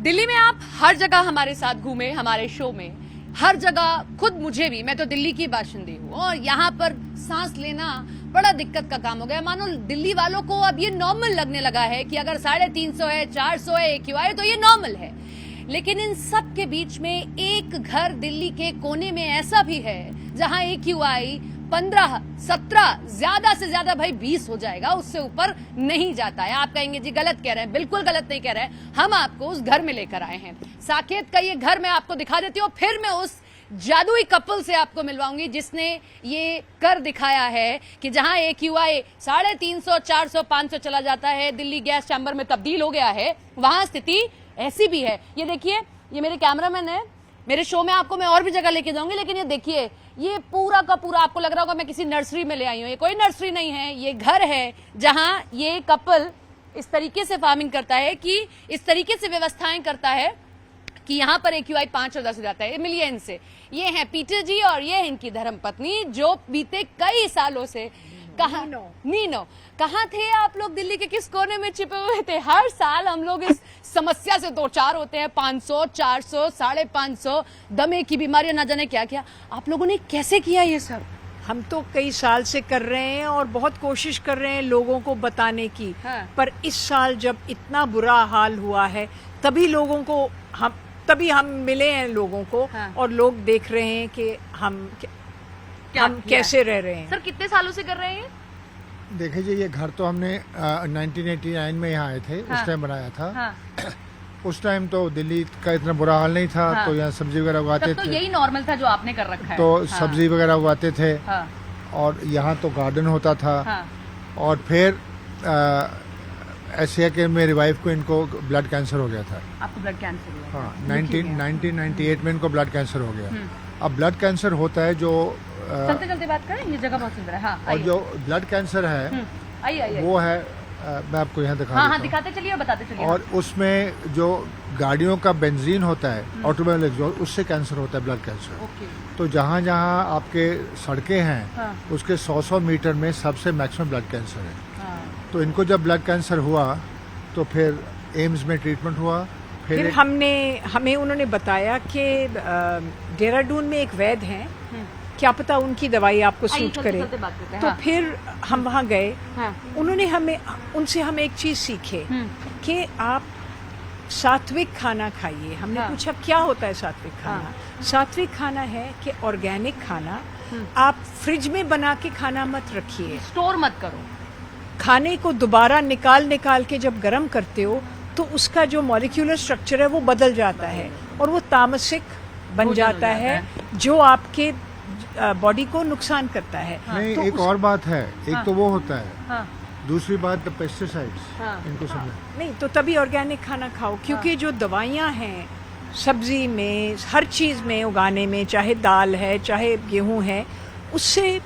दिल्ली में आप हर जगह हमारे साथ घूमे, हमारे शो में हर जगह, खुद मुझे भी, मैं तो दिल्ली की बाशिंदी हूँ और यहाँ पर सांस लेना बड़ा दिक्कत का काम हो गया। मानो दिल्ली वालों को अब ये नॉर्मल लगने लगा है कि अगर 350 है, 400 है AQI तो ये नॉर्मल है। लेकिन इन सब के बीच में एक घर दिल्ली के कोने में ऐसा भी है जहां AQI 15, 17, ज्यादा से ज्यादा भाई 20 हो जाएगा, उससे ऊपर नहीं जाता है। आप कहेंगे जी गलत कह रहे हैं, बिल्कुल गलत नहीं कह रहे हैं। हम आपको उस घर में लेकर आए हैं। साकेत का ये घर मैं आपको दिखा देती हूँ, फिर मैं उस जादुई कपल से आपको मिलवाऊंगी जिसने ये कर दिखाया है कि जहां AQI 350, 400, 500 चला जाता है, दिल्ली गैस चैम्बर में तब्दील हो गया है, वहां स्थिति ऐसी भी है। ये देखिए, ये मेरे कैमरामैन है, मेरे शो में आपको मैं और भी जगह लेके जाऊंगी, लेकिन ये देखिए, ये पूरा का पूरा आपको लग रहा होगा मैं किसी नर्सरी में ले आई हूं। ये कोई नर्सरी नहीं है, ये घर है जहां ये कपल इस तरीके से फार्मिंग करता है, कि इस तरीके से व्यवस्थाएं करता है कि यहाँ पर AQI 5 और 10 हो जाता है। मिलिए इनसे, ये हैं पीटर जी और ये है इनकी धर्मपत्नी, जो बीते कई सालों से नीनो कहाँ थे आप लोग? दिल्ली के किस कोने में छिपे हुए थे? हर साल हम लोग इस समस्या से दो चार होते हैं, 500, 400, 550, दमे की बीमारियां, ना जाने क्या क्या। आप लोगों ने कैसे किया ये सब? हम तो कई साल से कर रहे हैं और बहुत कोशिश कर रहे हैं लोगों को बताने की। हाँ। पर इस साल जब इतना बुरा हाल हुआ है, तभी हम मिले हैं लोगों को। हाँ। और लोग देख रहे हैं कि हम कैसे रह रहे हैं। सर कितने सालों से कर रहे हैं? देखिए जी, ये घर तो हमने 1989 में यहाँ आए थे। हाँ। उस टाइम बनाया था। हाँ। उस टाइम तो दिल्ली का इतना बुरा हाल नहीं था। हाँ। तो यहाँ सब्जी वगैरह उगाते तब तो थे, यही नॉर्मल था जो आपने कर रखा है। तो हाँ। सब्जी वगैरह उगाते थे। हाँ। और यहाँ तो गार्डन होता था। हाँ। और फिर ऐसे है कि मेरी वाइफ को इनको ब्लड कैंसर हो गया था। आपको ब्लड कैंसर हुआ? हाँ, 1998 में इनको ब्लड कैंसर हो गया। अब ब्लड कैंसर होता है जो चलते चलते बात करें, ये जगह बहुत सुंदर है। हाँ, और जो ब्लड कैंसर है आइए। वो है, मैं आपको यहाँ दिखा हाँ, देता हूँ। दिखाते चलिए और बताते चलिए। और उसमें जो गाड़ियों का बेंजीन होता है, ऑटोमोबाइल एग्जॉस्ट, उससे कैंसर होता है, ब्लड कैंसर। ओके। तो जहाँ जहाँ आपके सड़कें हैं, हाँ। उसके 100 मीटर में सबसे मैक्सिमम ब्लड कैंसर है। हाँ। तो इनको जब ब्लड कैंसर हुआ तो फिर एम्स में ट्रीटमेंट हुआ। फिर हमें उन्होंने बताया कि देहरादून में एक वैद्य हैं, क्या पता उनकी दवाई आपको सूट करे। तो हाँ। फिर हम वहाँ गए। हाँ। उन्होंने उनसे हम एक चीज सीखे कि आप सात्विक खाना खाइए। हमने हाँ। पूछा क्या होता है सात्विक खाना? हाँ। सात्विक खाना है कि ऑर्गेनिक खाना आप फ्रिज में बना के खाना मत रखिए, स्टोर मत करो। खाने को दोबारा निकाल के जब गर्म करते हो तो उसका जो मॉलिक्यूलर स्ट्रक्चर है वो बदल जाता है और वो तामसिक बन जाता है, जो आपके बॉडी को नुकसान करता है। नहीं, तो एक और बात है, एक तो वो होता है, हाँ। दूसरी बात पेस्टिसाइड्स, हाँ। इनको समझ। नहीं, तो तभी ऑर्गेनिक खाना खाओ, क्योंकि जो दवाइयाँ हैं सब्जी में, हर चीज में उगाने में, चाहे दाल है चाहे गेहूं है, उससे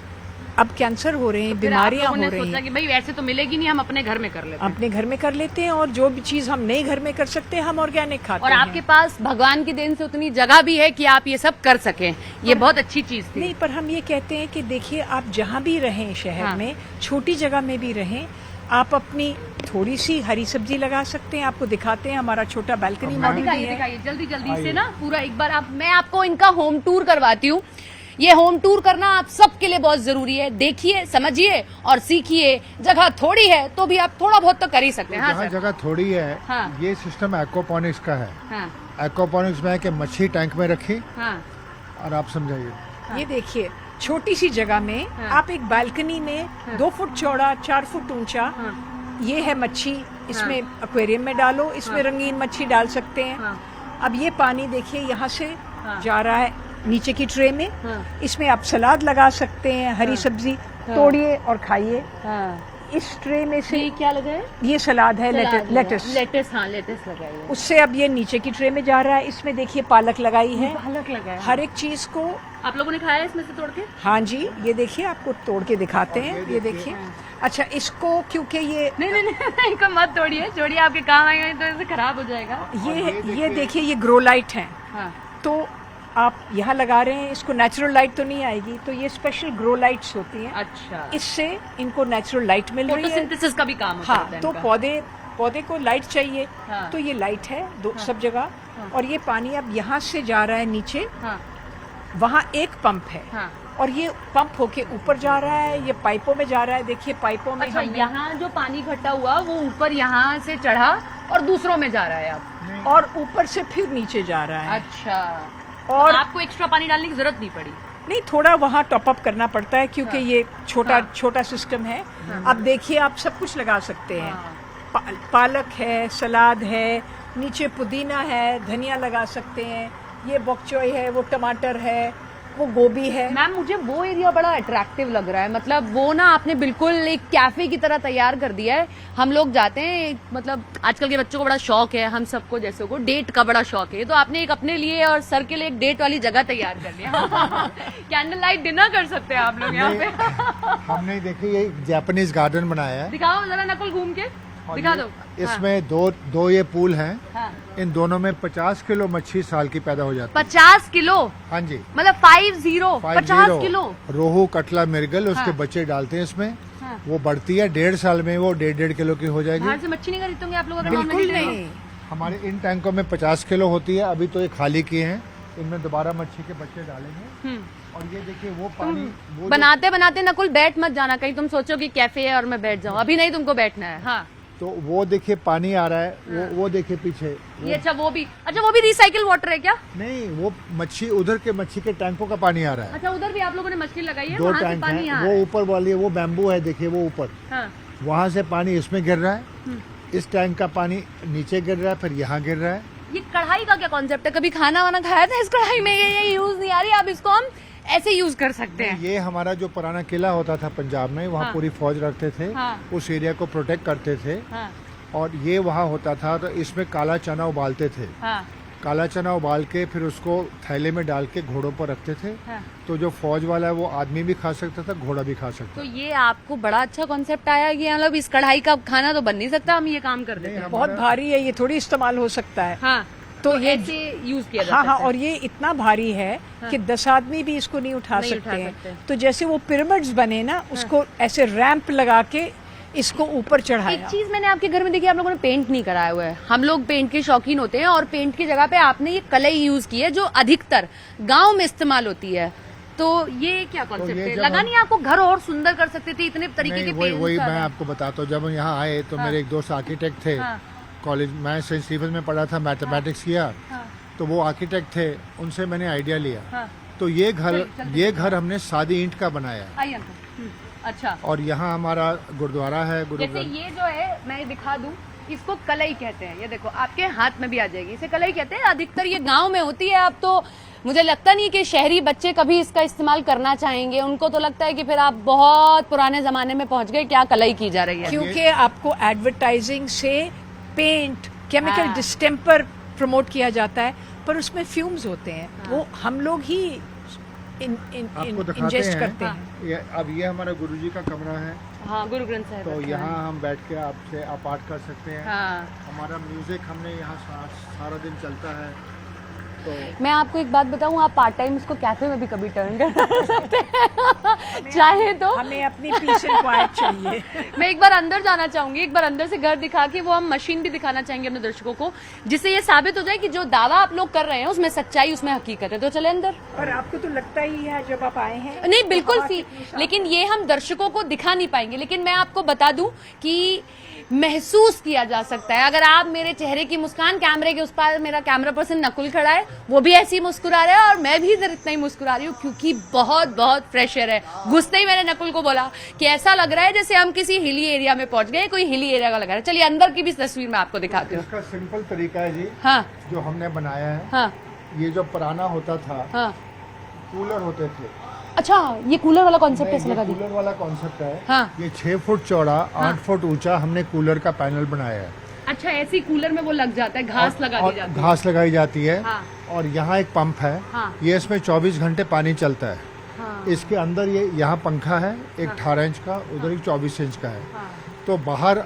अब कैंसर हो रहे हैं, बीमारियां हो रही सोचा हैं। कि भाई ऐसे तो मिलेगी नहीं, हम अपने घर में कर लेते हैं। अपने घर में कर लेते हैं और जो भी चीज हम नए घर में कर सकते हैं हम ऑर्गेनिक खाते और हैं। आपके पास भगवान की देन से उतनी जगह भी है कि आप ये सब कर सकें, ये बहुत अच्छी चीज थी। नहीं, पर हम ये कहते हैं कि देखिए, आप जहाँ भी रहें शहर हाँ। में, छोटी जगह में भी रहें, आप अपनी थोड़ी सी हरी सब्जी लगा सकते हैं। आपको दिखाते हैं, हमारा छोटा बालकनी मॉडल भी है। दिखाइए जल्दी जल्दी से ना पूरा एक बार मैं आपको इनका होम टूर करवाती हूँ। ये होम टूर करना आप सबके लिए बहुत जरूरी है। देखिए, समझिए और सीखिए। जगह थोड़ी है तो भी आप थोड़ा बहुत तो कर ही सकते हैं। हाँ जहाँ सर। जगह थोड़ी है, हाँ। ये सिस्टम एक्वापॉनिक्स का है। हाँ। एक्वापॉनिक्स में है कि मच्छी टैंक में रखी हाँ। और आप समझाइए। ये देखिए, छोटी सी जगह में आप एक बालकनी में 2 फुट चौड़ा, 4 फुट ऊंचा, ये है मच्छी, इसमें एक्वेरियम में डालो, इसमें रंगीन मच्छी डाल सकते हैं। अब ये पानी देखिए यहाँ से जा रहा है नीचे की ट्रे में। इसमें आप सलाद लगा सकते हैं, हरी सब्जी तोड़िए और खाइए। इस ट्रे में से ये क्या लगा है? ये सलाद है, लेटस। लेटेस, हाँ लेटेस लगाइए। उससे अब ये नीचे की ट्रे में जा रहा है। इसमें देखिए पालक लगाई है। पालक लगा है। हर एक चीज को आप लोगों ने खाया है इसमें से तोड़ के? हाँ जी, ये देखिए, आपको तोड़ के दिखाते हैं। ये देखिए, अच्छा, इसको क्योंकि ये नहीं, इनको मत तोड़िए, छोड़िए, आपके काम आएगा तो ऐसे खराब हो जाएगा। ये देखिए, ये ग्रो लाइट है। हाँ। तो आप यहाँ लगा रहे हैं, इसको नेचुरल लाइट तो नहीं आएगी, तो ये स्पेशल ग्रो लाइट्स होती हैं। अच्छा। इससे इनको नेचुरल लाइट मिल रही है। फोटोसिंथेसिस का भी काम होता हाँ, है तो इनका। पौधे को लाइट चाहिए, हाँ। तो ये लाइट है सब जगह। और ये पानी अब यहाँ से जा रहा है नीचे, हाँ, वहाँ एक पंप है, हाँ। और ये पंप होके ऊपर जा रहा है, ये पाइपों में जा रहा है। देखिए पाइपों में अच्छा, हमने- यहाँ जो पानी इकट्ठा हुआ वो ऊपर यहाँ से चढ़ा और दूसरों में जा रहा है अब। और ऊपर से फिर नीचे जा रहा है। अच्छा, और और आपको एक्स्ट्रा पानी डालने की जरूरत नहीं पड़ी? नहीं, थोड़ा वहाँ टॉप अप करना पड़ता है, क्योंकि हाँ। ये छोटा हाँ। छोटा सिस्टम है। अब देखिए, आप सब कुछ लगा सकते हैं। हाँ। पालक है, सलाद है, नीचे पुदीना है, धनिया लगा सकते हैं, ये बॉक चॉय है, वो टमाटर है, वो गोभी है। मैम, मुझे वो एरिया बड़ा अट्रैक्टिव लग रहा है। मतलब वो ना आपने बिल्कुल एक कैफे की तरह तैयार कर दिया है। हम लोग जाते हैं, मतलब आजकल के बच्चों को बड़ा शौक है, हम सबको जैसे को डेट का बड़ा शौक है, तो आपने एक अपने लिए और सर के लिए एक डेट वाली जगह तैयार कर लिया। कैंडल लाइट डिनर कर सकते हैं आप लोग यहाँ पे। हमने देखिए ये जापानीज गार्डन बनाया है। दिखाओ जरा नकुल घूम के, और दिखा ये- दो। इसमें दो ये पूल हैं। हाँ। इन दोनों में 50 किलो मच्छी साल की पैदा हो जाती है। 50 किलो? हाँ जी, मतलब 50 किलो? रोहू, कटला, मिर्गल, उसके हाँ। बच्चे डालते हैं इसमें। हाँ। वो बढ़ती है, 1.5 साल में वो 1.5 किलो की हो जाएगी। बाहर से मच्छी नहीं खरीदते होंगे आप लोग अगर बिल्कुल नॉन-वेज ले लो? नहीं। हमारे इन टैंकों में 50 किलो होती है। अभी तो ये खाली किए हैं, इनमें दोबारा मच्छी के बच्चे डालेंगे। और ये देखिए वो पानी, वो जो- बनाते बनाते नकुल बैठ मत जाना कहीं, तुम सोचो कि कैफे है और मैं बैठ जाऊं। अभी नहीं, तुमको बैठना है। हाँ, तो वो देखिए पानी आ रहा है, वो देखिए पीछे ये अच्छा वो भी रिसाइकिल वाटर है क्या? नहीं, वो मच्छी उधर के मच्छी के टैंकों का पानी आ रहा है। अच्छा, उधर भी आप लोगों ने मछली लगाई है? 2 वहाँ से टैंक पानी है, यहाँ वो है। ऊपर वाली है, वो बैम्बू है, देखिए वो ऊपर, हाँ। वहाँ से पानी इसमें गिर रहा है। इस टैंक का पानी नीचे गिर रहा है, फिर यहाँ गिर रहा है। ये कढ़ाई का क्या कॉन्सेप्ट है? कभी खाना वाना खाया था इस कढ़ाई में? ये यूज नहीं आ रही, आप इसको हम ऐसे यूज कर सकते हैं। ये हमारा जो पुराना किला होता था पंजाब में, वहाँ हाँ। पूरी फौज रखते थे, हाँ। उस एरिया को प्रोटेक्ट करते थे। हाँ, और ये वहाँ होता था, तो इसमें काला चना उबालते थे। हाँ, काला चना उबाल के फिर उसको थैले में डाल के घोड़ों पर रखते थे। हाँ। तो जो फौज वाला है वो आदमी भी खा सकता था, घोड़ा भी खा सकता तो ये आपको बड़ा अच्छा कॉन्सेप्ट आया कि मतलब इस कढ़ाई का खाना तो बन नहीं सकता, हम ये काम कर देते हैं। बहुत भारी है, ये थोड़ी इस्तेमाल हो सकता है। हाँ, तो ये ऐसे यूज किया जा हाँ सकता हाँ, है। और ये इतना भारी है कि 10 आदमी भी इसको नहीं उठा नहीं उठा सकते सकते। हैं। तो जैसे वो पिरामिड्स बने ना, उसको ऐसे रैंप लगा के इसको ऊपर एक चढ़ाया। चीज मैंने आपके घर में देखी, आप लोगों ने पेंट नहीं कराया हुआ है। हम लोग पेंट के शौकीन होते हैं, और पेंट की जगह पे आपने ये कलई यूज की है जो अधिकतर गांव में इस्तेमाल होती है। तो ये क्या कॉन्सेप्ट ये है? जब लगा हम- नहीं आपको घर और सुंदर कर सकते थे इतने तरीके के नहीं, वही पेंट? वही मैं आपको बताता हूँ। जब हम यहाँ आए तो मेरे एक दोस्त आर्किटेक्ट थे। हाँ। कॉलेज, मैं सेंट स्टीफन में पढ़ा था, मैथमेटिक्स किया। हाँ। तो वो आर्किटेक्ट थे, उनसे मैंने आइडिया लिया। हाँ। तो ये घर हमने सादी ईंट का बनाया। आइए अंकल। अच्छा, और यहाँ हमारा गुरुद्वारा है। जैसे ये जो है मैं दिखा दूं, इसको कलई कहते हैं। ये देखो आपके हाथ में भी आ जाएगी, इसे कलई कहते हैं। अधिकतर ये गांव में होती है। अब तो मुझे लगता नहीं कि शहरी बच्चे कभी इसका इस्तेमाल करना चाहेंगे। उनको तो लगता है कि फिर आप बहुत पुराने जमाने में पहुंच गए, क्या कलई की जा रही है। क्योंकि आपको एडवर्टाइजिंग से पेंट, केमिकल हाँ। डिस्टेम्पर प्रमोट किया जाता है, पर उसमें फ्यूम्स होते हैं। वो हम लोग ही आपको दिखाते इंजेस्ट हैं। करते हैं। अब ये हमारा गुरुजी का कमरा है। हाँ, गुरु ग्रंथ साहिब तो रखा है। यहाँ हम बैठ के आपसे आप पाठ कर सकते हैं। हाँ। हमारा म्यूजिक हमने यहाँ सारा दिन चलता है। तो मैं आपको एक बात बताऊं, आप पार्ट टाइम इसको कैफे में भी कभी टर्न कर सकते हैं चाहे तो। हमें अपनी पीस एंड क्वाइट चाहिए। मैं एक बार अंदर जाना चाहूंगी, एक बार अंदर से घर दिखा के वो हम मशीन भी दिखाना चाहेंगे अपने दर्शकों को, जिससे ये साबित हो जाए कि जो दावा आप लोग कर रहे हैं उसमें सच्चाई, उसमें हकीकत है। तो चले अंदर। और आपको तो लगता ही है जब आप आए हैं। नहीं, बिल्कुल हवा सी, कितनी साफ। लेकिन ये हम दर्शकों को दिखा नहीं पाएंगे। लेकिन मैं आपको बता दूं कि महसूस किया जा सकता है। अगर आप मेरे चेहरे की मुस्कान, कैमरे के उस पार मेरा कैमरा पर्सन नकुल खड़ा है, वो भी ऐसे ही मुस्कुरा रहा है, और मैं भी इधर इतना ही मुस्कुरा रही हूँ, क्योंकि बहुत बहुत फ्रेश एयर है। घुसते ही मैंने नकुल को बोला कि ऐसा लग रहा है जैसे हम किसी हिली एरिया में पहुंच गए, कोई हिली एरिया का लग रहा है। चलिए अंदर की भी तस्वीर मैं आपको दिखाती हूँ। इसका सिंपल तरीका है जी, हाँ, जो हमने बनाया है। हाँ, ये जो पुराना होता था, हाँ। कूलर होते थे। अच्छा, ये कूलर वाला कॉन्सेप्ट नहीं, कैसे ये लगा दी? कूलर वाला कॉन्सेप्ट है। हाँ। ये 6 फुट चौड़ा, 8 फुट ऊंचा हमने कूलर का पैनल बनाया है। अच्छा, ऐसे ही कूलर में वो लग जाता है, घास लगा दी और जाती है। घास लगाई जाती है। हाँ। और यहाँ एक पंप है। हाँ। ये इसमें 24 घंटे पानी चलता है। हाँ। इसके अंदर ये यहाँ पंखा है, एक 18 इंच का, उधर एक 24 इंच का है। हाँ। तो बाहर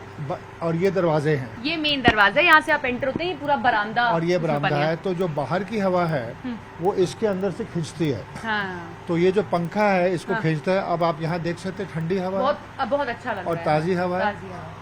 और ये दरवाजे हैं, ये मेन दरवाजा है, यहाँ से आप एंटर होते हैं, ये पूरा बरामदा और ये उसमें बरामदा बना है। तो जो बाहर की हवा है वो इसके अंदर से खींचती है। हाँ। तो ये जो पंखा है इसको खींचता है। अब आप यहाँ देख सकते हैं, ठंडी हवा है बहुत अच्छा लग और रहा है। ताज़ी हवा है। ताज़ी हवा।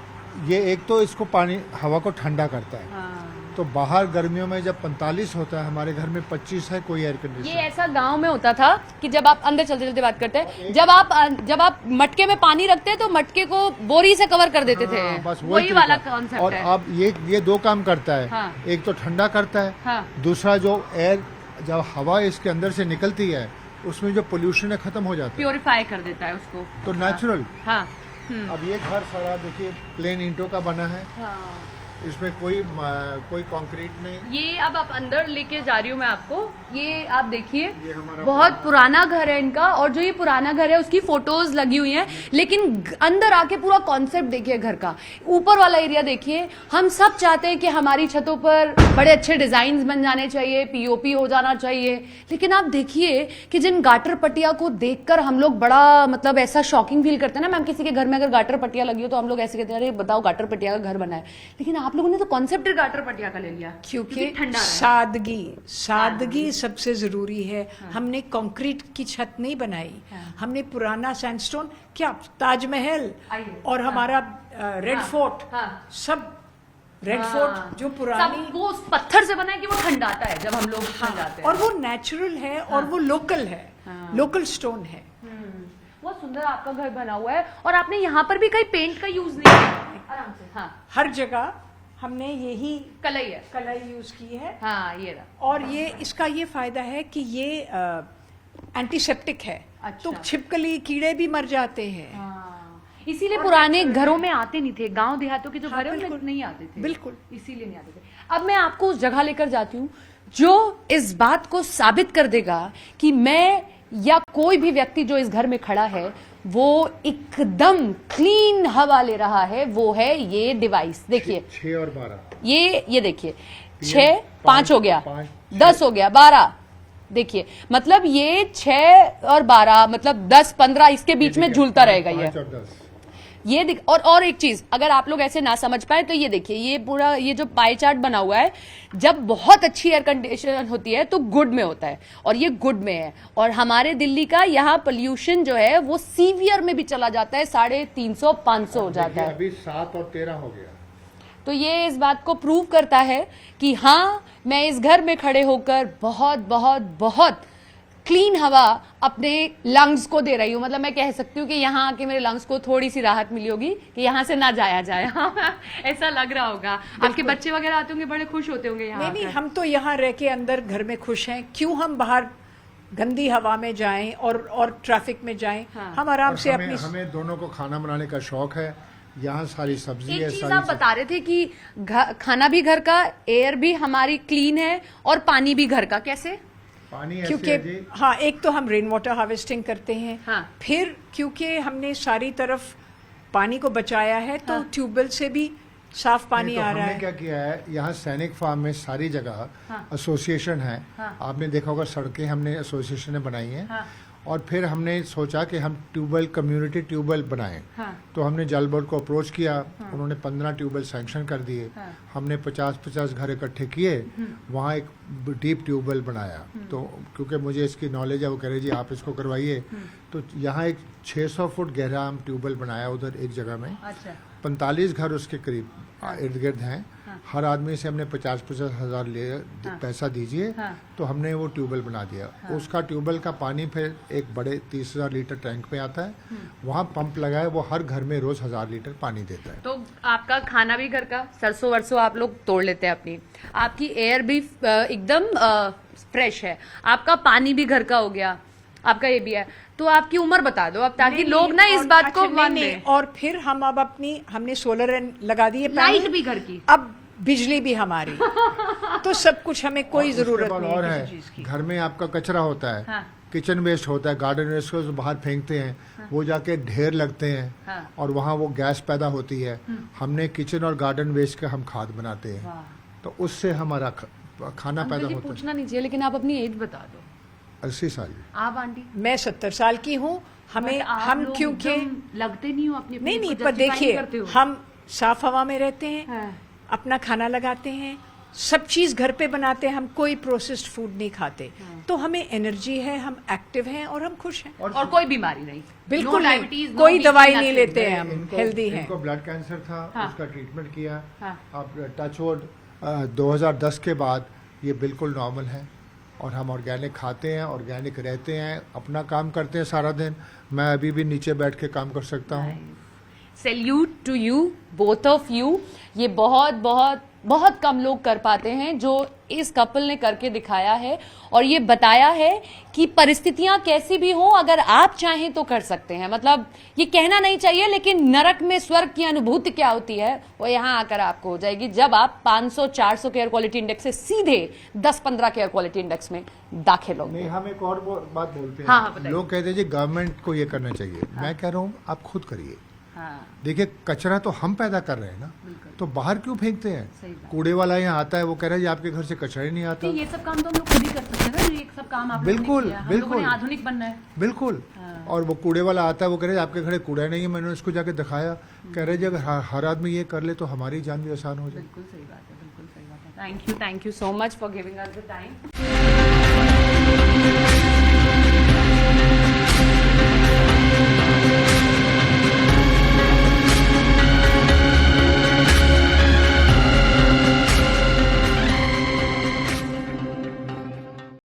ये एक तो इसको पानी हवा को ठंडा करता है। हाँ। तो बाहर गर्मियों में जब 45 होता है, हमारे घर में 25 है, कोई एयर ये कंडीशन। ऐसा गांव में होता था कि जब आप अंदर चलते चलते बात करते हैं, जब आप मटके में पानी रखते हैं तो मटके को बोरी से कवर कर देते थे। हाँ, बस वही वाला तरीका। कॉन्सेप्ट और है। अब ये दो काम करता है। हाँ। एक तो ठंडा करता है, हाँ। दूसरा जो एयर जब हवा इसके अंदर से निकलती है उसमें जो पोल्यूशन है खत्म हो जाता है, प्योरीफाई कर देता है उसको। तो नेचुरल। हाँ। अब ये घर सारा देखिए प्लेन ईंटों का बना है, हाँ। इसमें कोई कंक्रीट नहीं। ये अब आप अंदर लेके जा रही हूँ मैं आपको, ये आप देखिए ये हमारा बहुत पुराना घर है इनका, और जो ये पुराना घर है उसकी फोटोज लगी हुई हैं, लेकिन अंदर आके पूरा कॉन्सेप्ट देखिए घर का। ऊपर वाला एरिया देखिए, हम सब चाहते हैं कि हमारी छतों पर बड़े अच्छे डिजाइन बन जाने चाहिए, पीओपी हो जाना चाहिए, लेकिन आप देखिए कि जिन गाटर पट्टिया को देखकर हम लोग बड़ा मतलब ऐसा शॉकिंग फील करते हैं ना मैम, किसी के घर में अगर गाटर पट्टिया लगी हो तो हम लोग ऐसे कहते हैं अरे बताओ गाटर पट्टिया का घर बना है, लेकिन आप लोगों ने तो कॉन्सेप्ट गाटर पट्टिया का ले लिया क्योंकि ठंडा रहे। सादगी सबसे जरूरी है। हमने कंक्रीट की छत नहीं बनाई, हमने पुराना सैंडस्टोन, क्या ताजमहल आइए। और हमारा रेड फोर्ट, हाँ। सब रेड हाँ। फोर्ट जो पुरानी, सब वो उस पत्थर से बना है कि वो ठंडाता है जब हम लोग उसमें जाते हैं। और वो नेचुरल है और वो लोकल है, लोकल स्टोन है। बहुत सुंदर आपका घर बना हुआ है, और आपने यहाँ पर भी कहीं पेंट का यूज नहीं किया। आराम से। हाँ। हर जगह हमने यही कलई है। कलाई यूज की है। हाँ, ये रहा। और ये इसका ये फायदा है कि ये एंटीसेप्टिक है। अच्छा। तो छिपकली कीड़े भी मर जाते हैं। इसीलिए पुराने घरों में आते नहीं थे, गांव देहातों के जो हाँ, घर हैं बिल्कुल। उनमें नहीं आते थे। बिल्कुल। इसीलिए नहीं आते थे। अब मैं आपको उस जगह लेकर जाती हूँ जो इस बात को साबित कर देगा कि मैं या कोई भी व्यक्ति जो इस घर में खड़ा है वो एकदम क्लीन हवा ले रहा है। वो है ये डिवाइस, देखिए 6 और 12, ये देखिए 6, 5 हो गया, 5, 10 हो गया, 12, देखिए मतलब ये 6 और 12 मतलब 10, 15 इसके बीच में झूलता रहेगा ये। 5 और 10। ये और एक चीज अगर आप लोग ऐसे ना समझ पाए तो ये देखिए, ये पूरा ये जो पाई चार्ट बना हुआ है, जब बहुत अच्छी एयर कंडीशन होती है तो गुड में होता है, और ये गुड में है। और हमारे दिल्ली का यहाँ पोल्यूशन जो है वो सीवियर में भी चला जाता है, 350, 500 हो जाता है। अभी 7 और 13 हो गया। तो ये इस बात को प्रूव करता है कि हाँ, मैं इस घर में खड़े होकर बहुत बहुत बहुत क्लीन हवा अपने लंग्स को दे रही हूँ। मतलब मैं कह सकती हूँ कि यहाँ आके मेरे लंग्स को थोड़ी सी राहत मिली होगी कि यहाँ से ना जाया जाए। ऐसा लग रहा होगा। आपके बच्चे वगैरह आते होंगे, बड़े खुश होते होंगे यहाँ नहीं, आकर। हम तो यहाँ रह के अंदर घर में खुश हैं। क्यों हम बाहर गंदी हवा में जाएं और ट्रैफिक में जाएं। हाँ। हम आराम और से हमें दोनों को खाना बनाने का शौक है। यहाँ सारी सब्जी है, एक चीज सारी आप बता रहे थे कि खाना भी घर का, एयर भी हमारी क्लीन है, और पानी भी घर का। कैसे? पानी ऐसे क्योंकि है जी, हाँ, एक तो हम रेन वाटर हार्वेस्टिंग करते हैं। हाँ। फिर क्योंकि हमने सारी तरफ पानी को बचाया है तो हाँ। ट्यूबवेल से भी साफ पानी नहीं तो आ रहा हमने है। क्या किया है, यहाँ सैनिक फार्म में सारी जगह हाँ। एसोसिएशन है। हाँ। आपने देखा होगा सड़कें हमने एसोसिएशन ने बनाई हैं। हाँ। और फिर हमने सोचा कि हम ट्यूबवेल, कम्युनिटी ट्यूबवेल बनाएं। हाँ। तो हमने जल बोर्ड को अप्रोच किया। उन्होंने 15 ट्यूबवेल सैंक्शन कर दिए। हाँ। हमने 50-50 घर इकट्ठे किए, वहाँ एक डीप ट्यूबवेल बनाया। तो क्योंकि मुझे इसकी नॉलेज है, वो कह रहे जी आप इसको करवाइए। तो यहाँ एक 600 फुट गहरा हम ट्यूबवेल बनाया उधर एक जगह में। अच्छा। 45 घर उसके करीब इर्द गिर्द हैं। हर आदमी से हमने 50-50 हज़ार पैसा दीजिए। हाँ। तो हमने वो ट्यूबवेल बना दिया। उसका ट्यूबवेल का पानी फिर एक बड़े 30,000 लीटर टैंक में आता है। वहाँ पंप लगा है, वो हर घर में रोज 1000 लीटर पानी देता है। तो आपका खाना भी घर का, सरसों वरसों आप लोग तोड़ लेते हैं अपनी, आपकी एयर भी एकदम फ्रेश है, आपका पानी भी घर का हो गया, आपका ये भी है। तो आपकी उम्र बता दो अब, ताकि लोग ना इस बात को मान लें। और फिर हम अब हमने सोलर लगा दिए, लाइट भी घर की, अब बिजली भी हमारी। तो सब कुछ, हमें कोई उसके जरूरत बाद नहीं और है है, किसी चीज की। घर में आपका कचरा होता है। हाँ। किचन वेस्ट होता है, गार्डन वेस्ट को बाहर फेंकते हैं। वो जाके ढेर लगते हैं। हाँ। और वहाँ वो गैस पैदा होती है। हमने किचन और गार्डन वेस्ट का हम खाद बनाते हैं। तो उससे हमारा खाना पैदा अंकल जी होता है। पूछना नहीं चाहिए, लेकिन आप अपनी एज बता दो। 80 साल। आप आंटी? मैं 70 साल की हूँ। हमें बट आप हम लोग क्योंकि एकदम लगते नहीं हो अपनी नहीं, को पर justify नहीं देखिए, करते हो। हम साफ हवा में रहते हैं, हाँ। अपना खाना लगाते हैं, सब चीज घर पे बनाते हैं, हम कोई प्रोसेस्ड फूड नहीं खाते, तो हमें एनर्जी है, हम एक्टिव हैं और हम खुश हैं। और कोई बीमारी नहीं, बिल्कुल No नहीं, diabetes, no कोई BP, दवाई नहीं nothing। लेते हैं, हम हेल्दी हैं। इनको ब्लड कैंसर था, हाँ। उसका ट्रीटमेंट किया। हाँ। अब टच वुड 2010 के बाद ये बिल्कुल नॉर्मल है और हम ऑर्गेनिक खाते हैं, ऑर्गेनिक रहते हैं, अपना काम करते हैं सारा दिन। मैं अभी भी नीचे बैठ के काम कर सकता हूँ। Salute to you, both of you. ये बहुत बहुत बहुत कम लोग कर पाते हैं जो इस कपल ने करके दिखाया है और ये बताया है कि परिस्थितियां कैसी भी हो, अगर आप चाहें तो कर सकते हैं। मतलब ये कहना नहीं चाहिए, लेकिन नरक में स्वर्ग की अनुभूति क्या होती है वो यहाँ आकर आपको हो जाएगी, जब आप 500-400 के एयर क्वालिटी इंडेक्स से सीधे 10-15 के एयर क्वालिटी इंडेक्स में दाखिल होंगे। नहीं, हम एक और बात बोलते हैं। हाँ, हाँ, बताइए। लोग कहते हैं जी गवर्नमेंट को ये करना चाहिए। मैं कह रहा हूँ आप खुद करिए। हाँ, देखिए, कचरा तो हम पैदा कर रहे हैं ना, तो बाहर क्यों फेंकते सही हैं? बात। कूड़े वाला यहाँ आता है, वो कह रहा है जी आपके घर से कचरा ही नहीं आता। ये सब काम तो हम लोग खुद ही कर सकते हैं ना, ये सब काम आप लोगों ने बिल्कुल, किया। हम लोगों ने बिल्कुल। आधुनिक बनना है। बिल्कुल। और वो कूड़े वाला आता है, वो कह रहे आपके घर कूड़ा नहीं है, मैंने उसको जाके दिखाया। कह रहे जी अगर हर आदमी ये कर ले तो हमारी जान भी आसान हो जाए। बिल्कुल सही बात है, बिल्कुल सही बात है। Thank you so much for giving us the time.